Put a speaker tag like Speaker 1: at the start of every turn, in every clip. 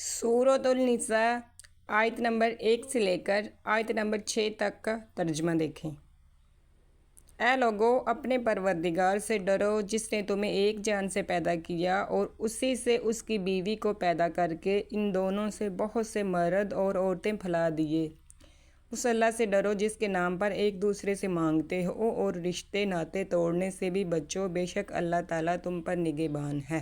Speaker 1: سورۃ النساء آیت نمبر 1 سے لے کر آیت نمبر 6 تک کا ترجمہ دیکھیں۔ اے لوگو، اپنے پروردگار سے ڈرو جس نے تمہیں ایک جان سے پیدا کیا اور اسی سے اس کی بیوی کو پیدا کر کے ان دونوں سے بہت سے مرد اور عورتیں پھلا دیے۔ اس اللہ سے ڈرو جس کے نام پر ایک دوسرے سے مانگتے ہو اور رشتے ناطے توڑنے سے بھی بچو، بے شک اللہ تعالیٰ تم پر نگہبان ہے۔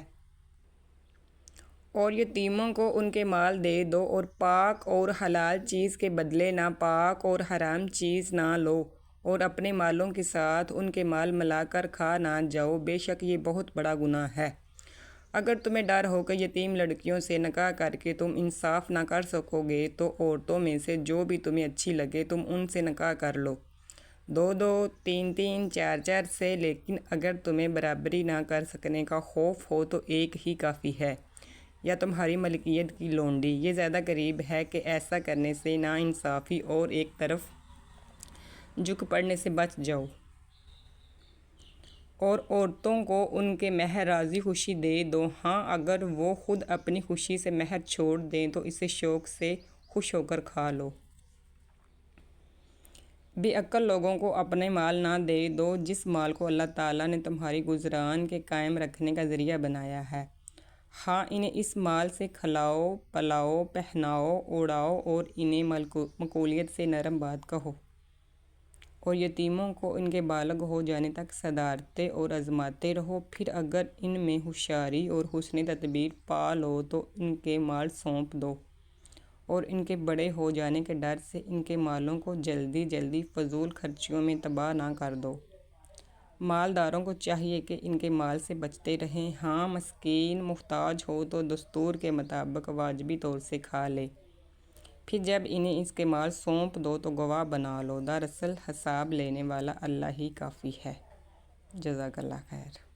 Speaker 1: اور یتیموں کو ان کے مال دے دو اور پاک اور حلال چیز کے بدلے ناپاک اور حرام چیز نہ لو، اور اپنے مالوں کے ساتھ ان کے مال ملا کر کھا نہ جاؤ، بے شک یہ بہت بڑا گناہ ہے۔ اگر تمہیں ڈر ہو کہ یتیم لڑکیوں سے نکاح کر کے تم انصاف نہ کر سکو گے تو عورتوں میں سے جو بھی تمہیں اچھی لگے تم ان سے نکاح کر لو، 2 3 4 سے، لیکن اگر تمہیں برابری نہ کر سکنے کا خوف ہو تو ایک ہی کافی ہے، یا تمہاری ملکیت کی لونڈی۔ یہ زیادہ قریب ہے کہ ایسا کرنے سے ناانصافی اور ایک طرف جھک پڑنے سے بچ جاؤ۔ اور عورتوں کو ان کے مہر راضی خوشی دے دو، ہاں اگر وہ خود اپنی خوشی سے مہر چھوڑ دیں تو اسے شوق سے خوش ہو کر کھا لو۔ بے عقل لوگوں کو اپنے مال نہ دے دو جس مال کو اللہ تعالیٰ نے تمہاری گزران کے قائم رکھنے کا ذریعہ بنایا ہے، ہاں انہیں اس مال سے کھلاؤ پلاؤ پہناؤ اڑاؤ اور انہیں معقولیت سے نرم بات کہو، اور یتیموں کو ان کے بالغ ہو جانے تک صدارتے اور آزماتے رہو، پھر اگر ان میں ہوشیاری اور حسن تدبیر پا لو تو ان کے مال سونپ دو، اور ان کے بڑے ہو جانے کے ڈر سے ان کے مالوں کو جلدی جلدی فضول خرچیوں میں تباہ نہ کر دو۔ مالداروں کو چاہیے کہ ان کے مال سے بچتے رہیں، ہاں مسکین محتاج ہو تو دستور کے مطابق واجبی طور سے کھا لے، پھر جب انہیں اس کے مال سونپ دو تو گواہ بنا لو، دراصل حساب لینے والا اللہ ہی کافی ہے۔ جزاک اللہ خیر۔